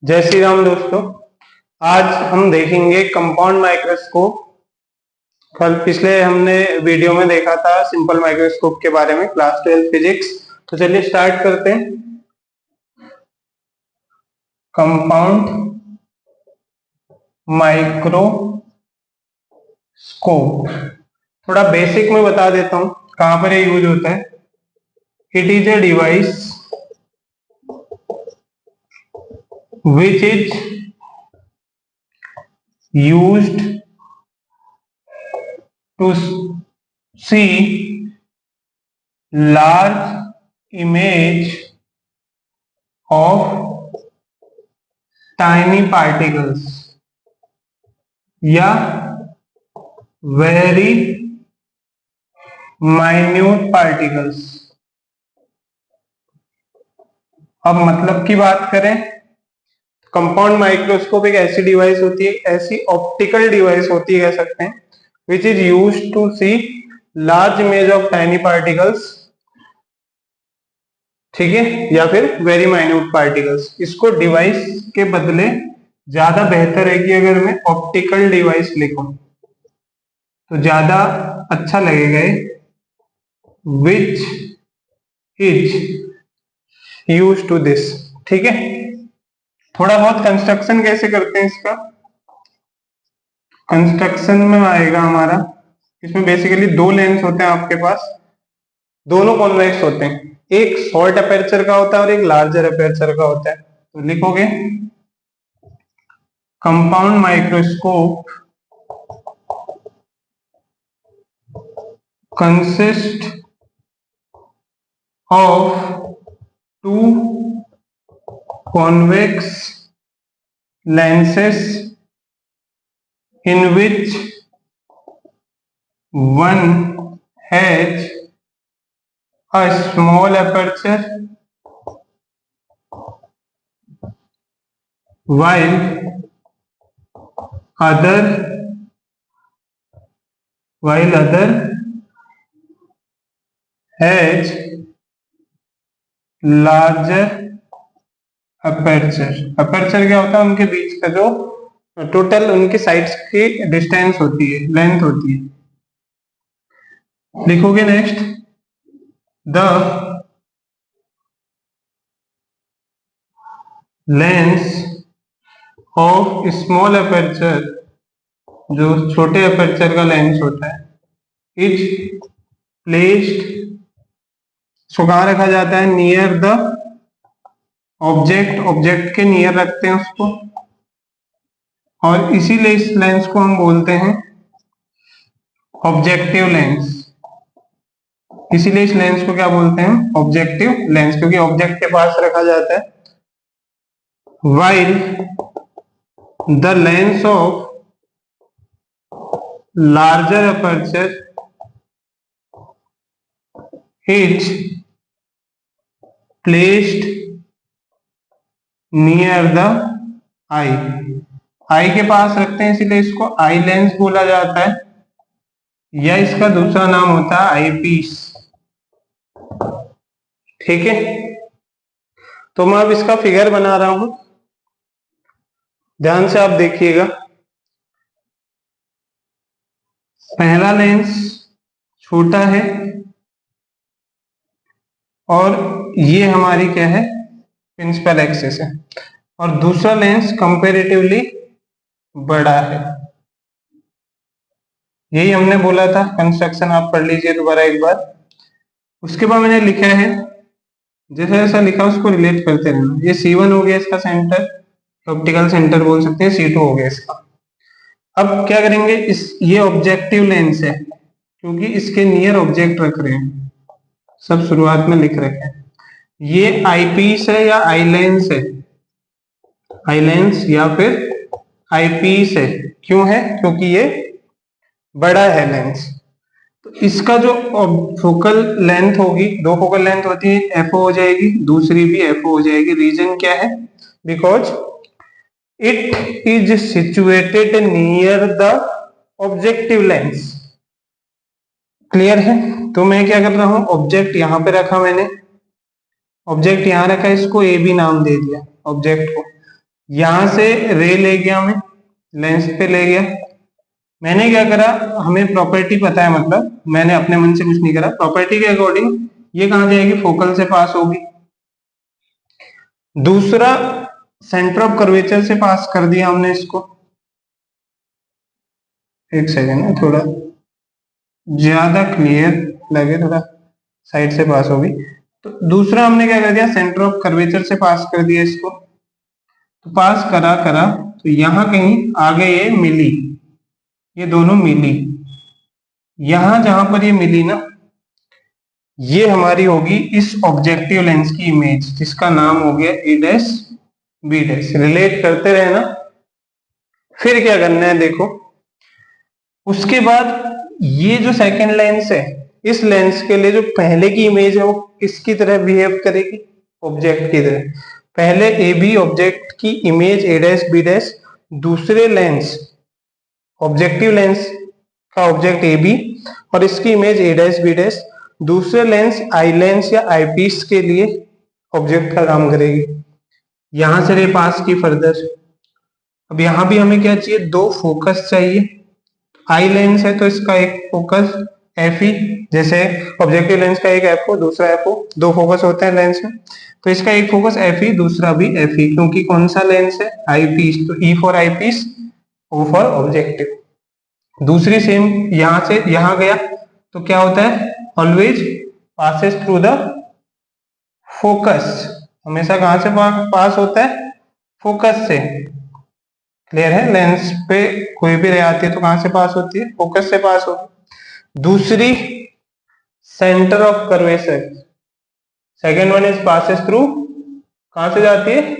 जय श्री राम दोस्तों। आज हम देखेंगे कंपाउंड माइक्रोस्कोप। कल पिछले हमने वीडियो में देखा था सिंपल माइक्रोस्कोप के बारे में, क्लास 12 फिजिक्स। तो चलिए स्टार्ट करते हैं। कंपाउंड माइक्रोस्कोप थोड़ा बेसिक में बता देता हूं कहां पर ये यूज होता है। It is a device which is used to see large image of tiny particles या very minute particles। अब मतलब की बात करें, कंपाउंड माइक्रोस्कोप एक ऐसी डिवाइस होती है, ऐसी ऑप्टिकल डिवाइस होती है कह सकते हैं, which is used to see large image of tiny particles, ठीक है, या फिर वेरी माइन्यूट पार्टिकल्स। इसको डिवाइस के बदले ज्यादा बेहतर है कि अगर मैं ऑप्टिकल डिवाइस लिखूं तो ज्यादा अच्छा लगेगा, which is used to this. ठीक है, थोड़ा बहुत कंस्ट्रक्शन कैसे करते हैं इसका, कंस्ट्रक्शन में आएगा हमारा। इसमें बेसिकली दो लेंस होते हैं आपके पास, दोनों कॉन्वेक्स होते हैं, एक शॉर्ट अपर्चर का होता है और एक लार्जर अपर्चर का होता है। तो लिखोगे compound microscope consist of two convex lenses in which one has a small aperture while other has larger aperture. Aperture क्या होता है, उनके बीच का जो टोटल उनकी साइड्स की डिस्टेंस होती है, लेंथ होती है। लिखोगे next, the lens of small aperture, जो छोटे अपर्चर का लेंस होता है, इज प्लेस्ड, सो कहां रखा जाता है, नियर द ऑब्जेक्ट, ऑब्जेक्ट के नियर रखते हैं उसको, और इसीलिए इस लेंस को हम बोलते हैं ऑब्जेक्टिव लेंस। इसीलिए इस लेंस को क्या बोलते हैं, ऑब्जेक्टिव लेंस, क्योंकि ऑब्जेक्ट के पास रखा जाता है। while the lens of larger aperture is placed near the eye, आई के पास रखते हैं, इसीलिए इसको आई लेंस बोला जाता है, या इसका दूसरा नाम होता है आई पीस। ठीक है, तो मैं अब इसका फिगर बना रहा हूं, ध्यान से आप देखिएगा। पहला लेंस छोटा है और ये हमारी क्या है, प्रिंसिपल एक्सिस है, और दूसरा लेंस कंपैरेटिवली बड़ा है। यही हमने बोला था, कंस्ट्रक्शन आप पढ़ लीजिए दोबारा एक बार। उसके बाद मैंने लिखा है, जैसा जैसा लिखा उसको रिलेट करते रहना। ये C1 हो गया इसका सेंटर, ऑप्टिकल सेंटर बोल सकते हैं, C2 हो गया इसका। अब क्या करेंगे, ये ऑब्जेक्टिव लेंस है, क्योंकि इसके नियर ऑब्जेक्ट रख रहे हैं, सब शुरुआत में लिख रखे हैं। ये आई पीस है या आई लेंस है, आई लेंस या फिर आई पीस है। क्यों है, क्योंकि ये बड़ा है लेंस। तो इसका जो फोकल लेंथ होगी, दो फोकल लेंथ होती है, एफओ हो जाएगी, दूसरी भी एफओ हो जाएगी। रीजन क्या है, because it is situated near the objective lens. Clear है, तो मैं क्या कर रहा हूं, ऑब्जेक्ट यहां पे रखा मैंने, ऑब्जेक्ट यहां रखा, इसको ए बी नाम दे दिया ऑब्जेक्ट को। यहां से रे ले गया, मैं लेंस पे ले गया। मैंने क्या करा, हमें प्रॉपर्टी पता है, मतलब मैंने अपने मन से कुछ नहीं करा, प्रॉपर्टी के अकॉर्डिंग ये कहां जाएगी, फोकल से पास होगी। दूसरा, सेंटर ऑफ कर्वेचर से पास कर दिया हमने इसको। एक सेकेंड है, थोड़ा ज्यादा क्लियर लगे, थोड़ा साइड से पास होगी। तो दूसरा हमने क्या कर दिया, सेंटर ऑफ कर्वेचर से पास कर दिया इसको। तो पास करा करा तो यहां कहीं आगे ये मिली, ये दोनों मिली। यहां जहां पर ये मिली ना, ये हमारी होगी इस ऑब्जेक्टिव लेंस की इमेज, जिसका नाम हो गया ए डैश बी डैश। रिलेट करते रहे ना। फिर क्या करना है देखो, उसके बाद ये जो सेकंड लेंस है, इस लेंस के लिए जो पहले की इमेज है वो किसकी तरह बिहेव करेगी, ऑब्जेक्ट की तरह। पहले ए बी ऑब्जेक्ट की image A dash B dash, दूसरे लेंस ऑब्जेक्टिव लेंस का ऑब्जेक्ट ए बी और इसकी image A dash B dash दूसरे लेंस आई लेंस या आई पीस के लिए ऑब्जेक्ट का काम करेगी। यहां से रे पास की फर्दर। अब यहां भी हमें क्या चाहिए, दो फोकस चाहिए। आई लेंस है तो इसका एक फोकस एफ ई, जैसे ऑब्जेक्टिव लेंस का एक एफ ओ दूसरा एफ ओ, दो फोकस होते हैं लेंस में, तो इसका एक फोकस एफ ई दूसरा भी एफ ई, क्योंकि कौन सा लेंस है, आई पीस, तो E for eye piece, O for objective. दूसरी सेम यहां से यहां गया तो क्या होता है, always passes through the focus, हमेशा कहां से पास होता है, फोकस से। क्लियर है, लेंस पे कोई भी रे आती है तो कहां से पास होती है, फोकस से पास होगी। दूसरी, centre of curvature, second one is passes through, कहां से जाती है,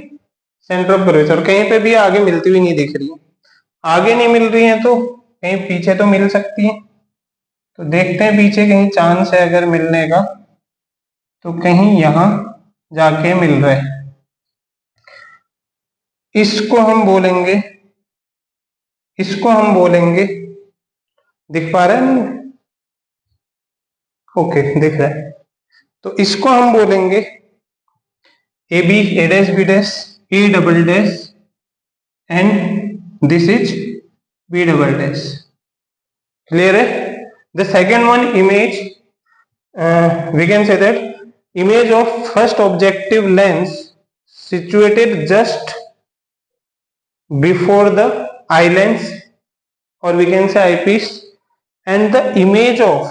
सेंटर ऑफ कर्वेचर। कहीं पे भी आगे मिलती हुई नहीं दिख रही है, आगे नहीं मिल रही है तो कहीं पीछे तो मिल सकती है। तो देखते हैं पीछे कहीं चांस है अगर मिलने का, तो कहीं यहां जाके मिल रहा है। इसको हम बोलेंगे, इसको हम बोलेंगे, दिख पा रहा है, ओके दिख रहा है, तो इसको हम बोलेंगे A B, A dash B dash, A double dash, and this is B double dash. Clear है। The second one image, we can say that image of first objective lens situated just before the eye lens, or we can say eyepiece, and the image of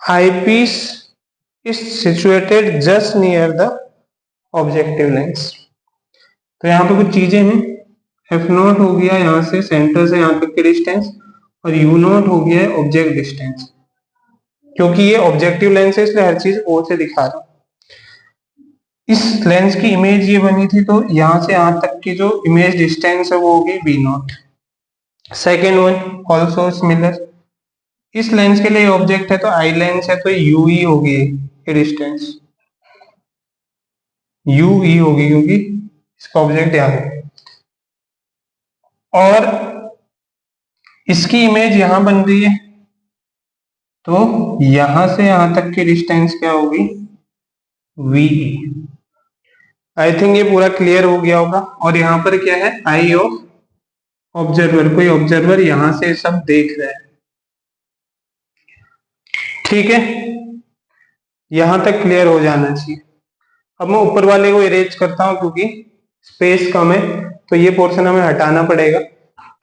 eyepiece is situated just near the objective lens। तो यहाँ पे कुछ चीजें हैं, F not हो गया यहाँ से सेंटर से यहाँ तक की डिस्टेंस, और यू नॉट हो गया है ऑब्जेक्ट डिस्टेंस। क्योंकि ये ऑब्जेक्टिव लेंस है इसलिए हर चीज ओ से दिखा रहा हूं। इस लेंस की इमेज ये बनी थी, तो यहां से यहां तक की जो इमेज डिस्टेंस है वो होगी B naught. Second one also similar, इस लेंस के लिए ऑब्जेक्ट है तो आई लेंस है तो यू ई होगी ये डिस्टेंस, यू ई होगी क्योंकि इसका ऑब्जेक्ट यहां है। और इसकी इमेज यहां बन रही है तो यहां से यहां तक की डिस्टेंस क्या होगी, वी ई। आई थिंक ये पूरा क्लियर हो गया होगा। और यहाँ पर क्या है, आई ऑफ ऑब्जर्वर, कोई ऑब्जर्वर यहां से सब देख रहा है। ठीक है, यहां तक क्लियर हो जाना चाहिए। अब मैं ऊपर वाले को इरेज करता हूं क्योंकि स्पेस कम है, तो ये पोर्शन हमें हटाना पड़ेगा।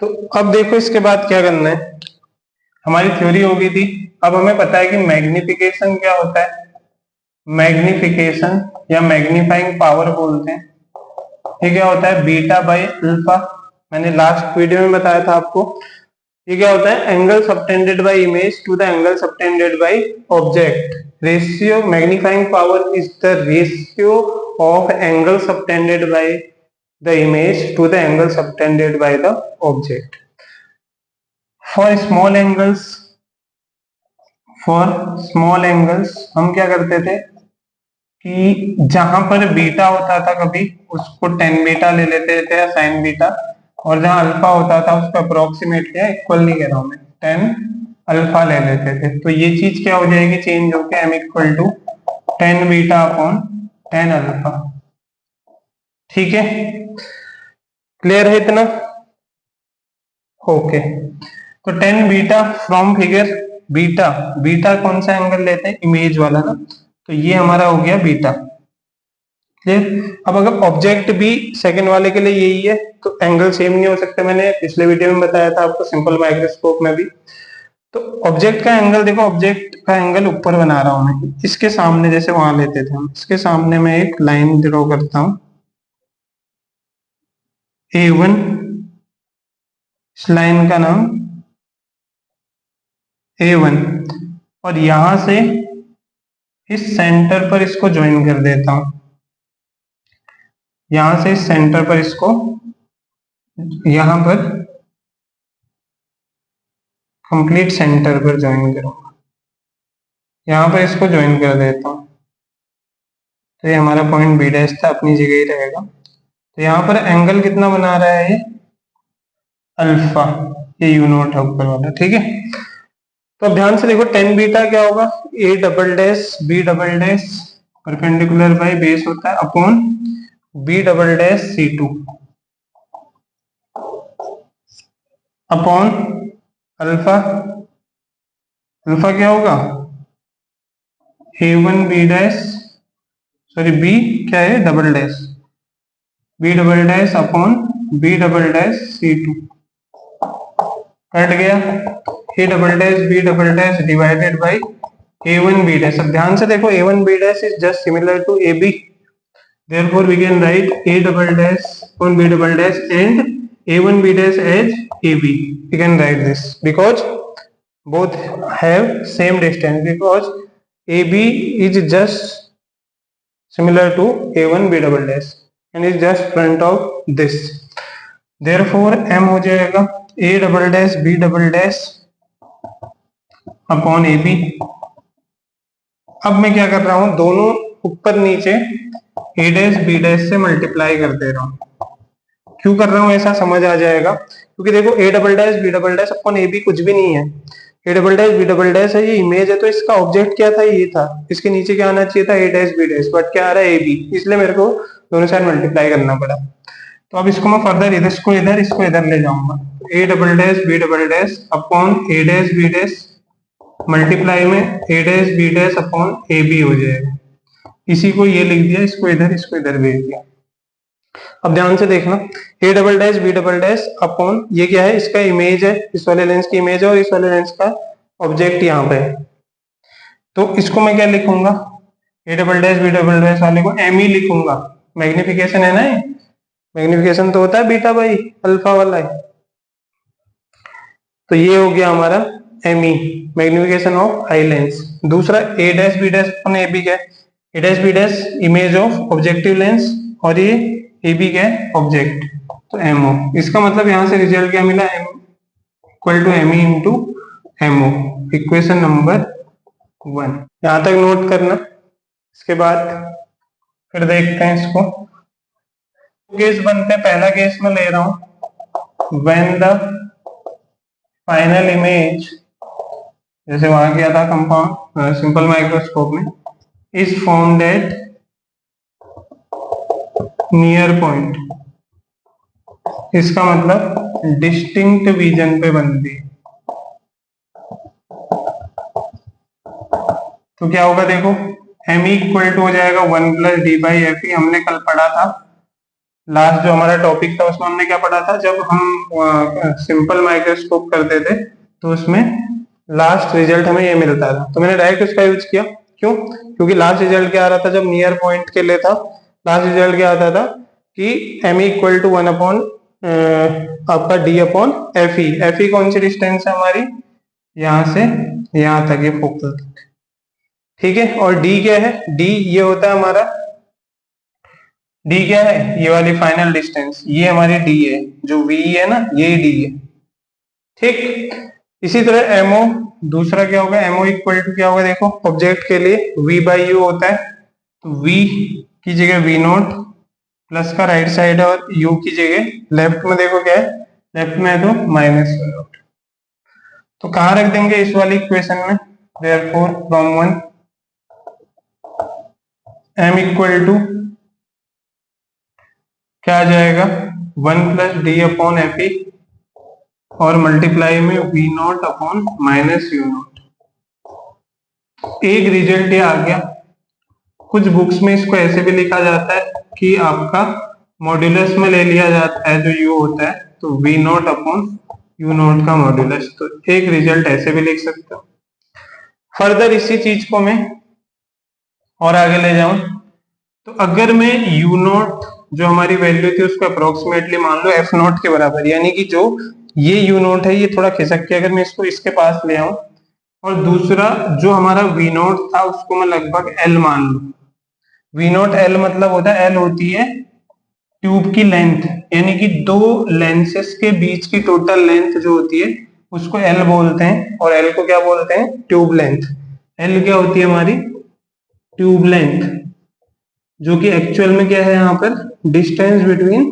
तो अब देखो इसके बाद क्या करना है, हमारी थ्योरी हो गई थी। अब हमें पता है कि मैग्निफिकेशन क्या होता है, मैग्निफिकेशन या मैग्नीफाइंग पावर बोलते हैं। ये क्या होता है, बीटा बाई अल्फा। मैंने लास्ट वीडियो में बताया था आपको। ये क्या होता है, angle subtended by image to the angle subtended by object. Ratio, magnifying power is the ratio of angle subtended by the image to the angle subtended by the object. For small angles, for small angles हम क्या करते थे कि जहां पर beta होता था कभी उसको टेन बीटा ले लेते थे या साइन बीटा, और जहां अल्फा होता था उसको अप्रोक्सीमेट या इक्वल नहीं कह रहा हूं मैं, टेन अल्फा ले लेते थे। तो ये चीज क्या हो जाएगी, चेंज होकर M equal to tan beta upon tan alpha. ठीक है, क्लियर है इतना? ओके, तो tan beta from figure, beta beta कौन सा एंगल लेते हैं, इमेज वाला ना, तो ये हमारा हो गया बीटा। क्लियर? अब अगर ऑब्जेक्ट भी सेकंड वाले के लिए यही है तो एंगल सेम नहीं हो सकते, मैंने पिछले वीडियो में बताया था आपको सिंपल माइक्रोस्कोप में भी। तो ऑब्जेक्ट का एंगल देखो, ऑब्जेक्ट का एंगल ऊपर बना रहा हूं मैं, इसके सामने जैसे वहां लेते थे हम, इसके सामने मैं एक लाइन ड्रॉ करता हूं A1, इस लाइन का नाम A1, और यहां से इस सेंटर पर इसको ज्वाइन कर देता हूं, यहां से इस सेंटर पर इसको यहां पर कंप्लीट सेंटर पर ज्वाइन करूंगा, यहां पर इसको ज्वाइन कर देता हूं, तो ये हमारा पॉइंट बी डैश था, अपनी जगह ही रहेगा। तो यहाँ पर एंगल कितना बना रहा है ये, अल्फा, ये यू नॉट है ऊपर वाला, ठीक है। तो अब ध्यान से देखो, टेन बीटा क्या होगा, A double dash B double dash perpendicular by base होता है upon B double dash C two upon alpha, alpha क्या होगा, A one B dash, sorry B क्या है, double dash, B double dash upon B double dash C two, cut गया, A double dash B double dash divided by A one B dash. अब ध्यान से देखो, A one B dash is just similar to A B, therefore we can write a double dash on b double dash and a1 b dash as ab, we can write this because both have same distance, because ab is just similar to a1 b double dash and is just front of this, therefore m हो जाएगा a double dash b double dash upon ab। अब मैं क्या कर रहा हूं, दोनों ऊपर नीचे ए डैश बी डैश से मल्टीप्लाई कर दे रहा हूं। क्यों कर रहा हूं ऐसा, समझ आ जाएगा, क्योंकि देखो A double dash B double dash upon A B कुछ भी नहीं है, A double dash B double dash है, ये इमेज है, तो इसका ऑब्जेक्ट क्या था, ये था, इसके नीचे क्या आना चाहिए था, ए डैश बी डैश, बट क्या आ रहा है ए बी, इसलिए मेरे को दोनों साइड मल्टीप्लाई करना पड़ा। तो अब इसको मैं फर्दर इधर, इसको इधर ले जाऊंगा, A double dash B double dash upon A dash B dash multiply में A dash B dash upon A B हो जाएगा, इसी को ये लिख दिया, इसको इधर भेज दिया। अब ध्यान से देखना, A double dash B double dash upon ये क्या है, इसका इमेज है, इस वाले लेंस की इमेज है, और इस वाले लेंस का ऑब्जेक्ट यहाँ पे है, तो इसको मैं क्या लिखूंगा, A double dash B double dash वाले को एम ई लिखूंगा, मैग्निफिकेशन है ना, मैग्निफिकेशन तो होता है बीटा बाई अल्फा वाला है, तो ये हो गया हमारा M E, magnification of eye lens. दूसरा A dash B dash upon A B क्या है, A dash B dash image of objective lens, और ये ए बी क्या है, ऑब्जेक्ट, तो एम ओ, इसका मतलब यहां से रिजल्ट क्या मिला, M equal to M E into M O, equation number 1, यहां तक नोट करना। इसके बाद फिर देखते हैं इसको, केस बनते हैं, पहला केस मैं ले रहा हूं, व्हेन द फाइनल इमेज, जैसे वहां किया था कंपाउंड सिंपल माइक्रोस्कोप में, is formed at near point, इसका मतलब डिस्टिंक्ट विजन पे बनती है, तो क्या होगा देखो, एम इक्वल टू हो जाएगा 1 plus D by F E, हमने कल पढ़ा था, लास्ट जो हमारा टॉपिक था उसमें हमने क्या पढ़ा था, जब हम सिंपल माइक्रोस्कोप करते थे तो उसमें लास्ट रिजल्ट हमें ये मिलता था, तो मैंने डायरेक्ट उसका यूज किया, क्यों, क्योंकि लास्ट रिजल्ट क्या आ रहा था जब नियर पॉइंट के लिए था, लास्ट रिजल्ट क्या आता था कि एम इक्वल टू 1 अपॉन आपका D upon F E, F E कौन सी डिस्टेंस है हमारी, यहां से यहां तक, ये फोकल तक, ठीक है, और डी क्या है, डी ये होता है हमारा, डी क्या है, ये वाली फाइनल डिस्टेंस, ये हमारी डी है, जो वी है ना, ये डी है, ठीक। इसी तरह एमओ, दूसरा क्या होगा, एमओ इक्वल टू क्या होगा देखो, ऑब्जेक्ट के लिए वी बाई यू होता है, तो वी की जगह वी नोट, प्लस का राइट साइड है, और यू की जगह लेफ्ट में देखो क्या है, लेफ्ट में है तो माइनस, तो कहां रख देंगे, इस वाली इक्वेशन में, therefore from 1 M equal to क्या आ जाएगा 1+d/Fe और मल्टीप्लाई में V0/-U0। एक रिजल्ट ये आ गया। कुछ बुक्स में इसको ऐसे भी लिखा जाता है कि आपका मॉड्यूलस में ले लिया जाता है जो U होता है, तो V0/U0 का मॉड्यूलस। तो एक रिजल्ट ऐसे भी लिख सकते हो। फर्दर इसी चीज को मैं और आगे ले जाऊं तो अगर मैं U0 जो हमारी वैल्यू थी उसको अप्रोक्सीमेटली मान लो F0 के बराबर, यानी कि जो ये U0 है ये थोड़ा खिसक के अगर मैं इसको इसके पास ले आऊं और दूसरा जो हमारा V0 था उसको मैं लगभग L मान लूं। V0 L मतलब होता है, L होती है ट्यूब की लेंथ, यानी कि दो लेंसेस के बीच की टोटल लेंथ जो होती है उसको L बोलते हैं, और L को क्या बोलते हैं, ट्यूब लेंथ। L क्या होती है हमारी ट्यूब लेंथ, जो कि एक्चुअल में क्या है यहाँ पर डिस्टेंस बिटवीन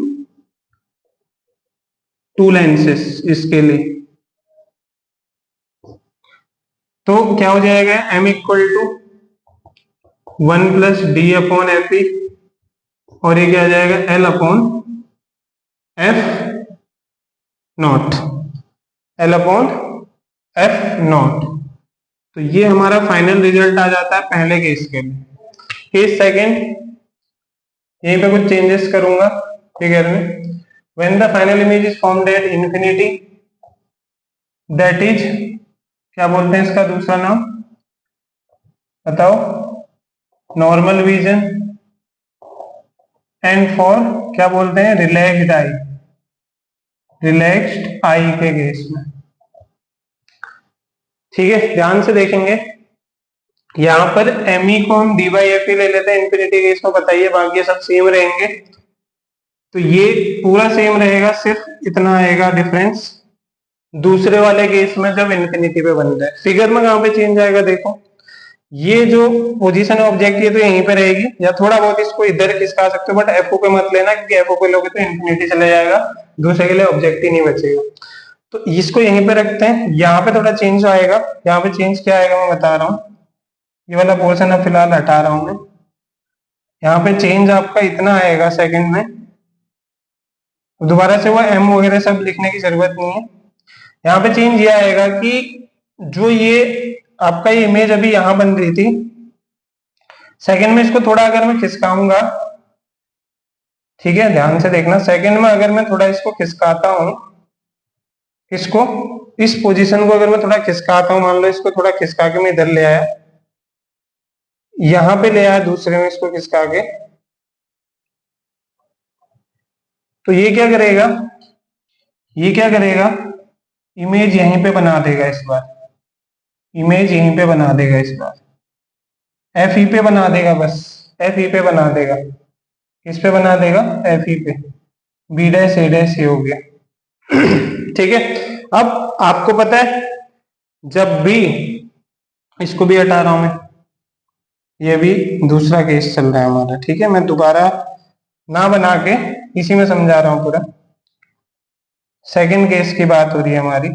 टू लेंसेस इसके लिए। तो क्या हो जाएगा M = 1+d/Fe और ये क्या आ जाएगा L/F0। L/F0। तो ये हमारा फाइनल रिजल्ट आ जाता है पहले केस के लिए। केस सेकेंड, यहीं पे कुछ चेंजेस करूंगा फिगर में। When the final image is formed at infinity, that is, क्या बोलते हैं इसका दूसरा नाम बताओ, नॉर्मल विजन, एंड फॉर क्या बोलते हैं रिलैक्स्ड आई, रिलैक्स्ड आई के केस में। ठीक है, ध्यान से देखेंगे यहाँ पर ME को हम d/Fe ले लेते हैं इंफिनिटी केस में, बताइए बाकी सब सेम रहेंगे। तो ये पूरा सेम रहेगा, सिर्फ इतना आएगा डिफरेंस दूसरे वाले केस में जब इंफिनिटी पे बन जाए। फिगर में कहाँ पे चेंज आएगा देखो, ये जो पोजीशन है ऑब्जेक्ट ये तो यहीं पे रहेगी, या थोड़ा बहुत इसको इधर खिसका सकते हो, बट FO पे मत लेना क्योंकि FO पे लोगे तो इंफिनिटी चले जाएगा, दूसरे के लिए ऑब्जेक्ट ही नहीं बचेगा। तो इसको यहीं पे रखते हैं। यहाँ पे थोड़ा चेंज आएगा, यहाँ पे चेंज क्या आएगा मैं बता रहा हूँ, ये वाला पोर्शन अब फिलहाल हटा रहा हूं मैं। यहाँ पे चेंज आपका इतना आएगा सेकंड में, दोबारा से वो M वगैरह सब लिखने की जरूरत नहीं है। यहाँ पे चेंज ये आएगा कि जो ये आपका ये इमेज अभी यहाँ बन रही थी, सेकंड में इसको थोड़ा अगर मैं खिसकाऊंगा, ठीक है ध्यान से देखना, सेकंड में अगर मैं थोड़ा इसको खिसकाता हूं, इसको इस पोजीशन को अगर मैं थोड़ा खिसकाता हूं, मान लो इसको थोड़ा खिसका के मैं इधर ले आया, यहां पे ले आया दूसरे में इसको खिसका के, तो ये क्या करेगा, ये क्या करेगा, इमेज यहीं पे बना देगा इस बार, इमेज यहीं पे बना देगा इस बार, FE पे बना देगा, बस FE पे बना देगा, किस पे बना देगा FE पे, B', A' हो गया। ठीक है, अब आपको पता है जब भी, इसको भी हटा रहा हूं मैं, ये भी दूसरा केस चल रहा है हमारा, ठीक है मैं दोबारा ना बना के इसी में समझा रहा हूं पूरा। सेकंड केस की बात हो रही है हमारी,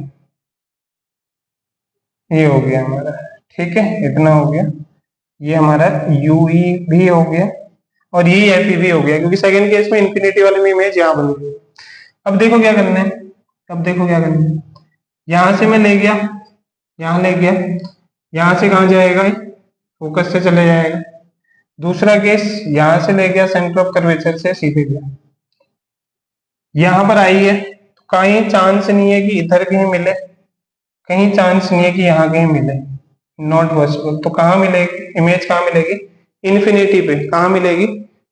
ये हो गया हमारा, ठीक है इतना हो गया, ये हमारा UE भी हो गया और ये FE भी हो गया, क्योंकि सेकंड केस में इंफिनिटी वाले में इमेज यहाँ बन गई। अब देखो क्या करना है, अब देखो क्या करना है, यहां से मैं ले गया, यहां ले गया, यहां से कहां जाएगा, फोकस से चले जाएगा। दूसरा केस यहां से ले गया सेंटर ऑफ कर्वेचर से सीधे गया, यहां पर आई है, तो कहीं चांस नहीं है कि इधर कहीं मिले, कहीं चांस नहीं है कि यहाँ कहीं मिले, नॉट पॉसिबल। तो कहाँ मिलेगी इमेज, कहाँ मिलेगी इन्फिनिटी पे, कहाँ मिलेगी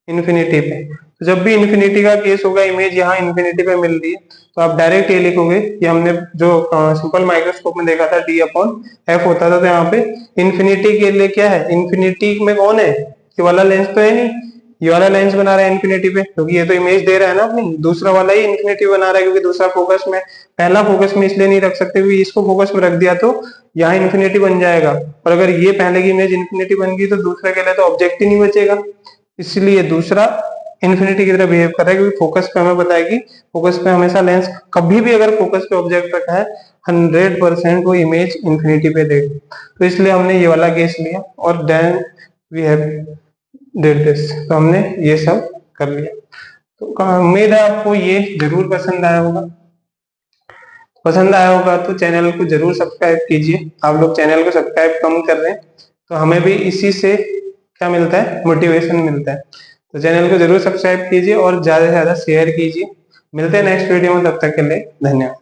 इन्फिनिटी पे। तो जब भी इन्फिनिटी का केस होगा, इमेज यहाँ इन्फिनिटी पे मिल रही है, तो आप डायरेक्ट ये लिखोगे कि हमने जो सिंपल माइक्रोस्कोप में देखा था d/F होता था, तो यहाँ पे इन्फिनिटी के लिए क्या है, इन्फिनिटी में कौन है, ये वाला लेंस तो है नहीं, ये वाला लेंस बना रहा है इन्फिनिटी पे, क्योंकि ये तो इमेज दे रहा है ना अपनी, दूसरा वाला ही इन्फिनिटी बना रहा है क्योंकि दूसरा फोकस में, पहला फोकस में इसलिए नहीं रख सकते क्योंकि इसको फोकस में रख दिया तो यहाँ इन्फिनिटी बन जाएगा, और अगर ये पहले की इमेज इन्फिनिटी बन गई तो दूसरे के लिए तो ऑब्जेक्ट ही नहीं बचेगा, इसलिए दूसरा इन्फिनिटी की तरह बिहेव कर रहा है, क्योंकि फोकस पे हमें बताएगी, फोकस पे हमेशा लेंस कभी भी अगर फोकस पे ऑब्जेक्ट रखा है 100% वो इमेज इन्फिनिटी पे देगा। तो इसलिए हमने ये वाला केस लिया और then we have did this, तो हमने ये सब कर लिया। तो उम्मीद है आपको ये जरूर पसंद आया होगा तो चैनल को जरूर सब्सक्राइब कीजिए। आप लोग चैनल को सब्सक्राइब कम कर रहे हैं तो हमें भी इसी से क्या मिलता है, मोटिवेशन मिलता है। तो चैनल को जरूर सब्सक्राइब कीजिए और ज्यादा से ज्यादा शेयर कीजिए। मिलते हैं नेक्स्ट वीडियो में, तब तक के लिए धन्यवाद।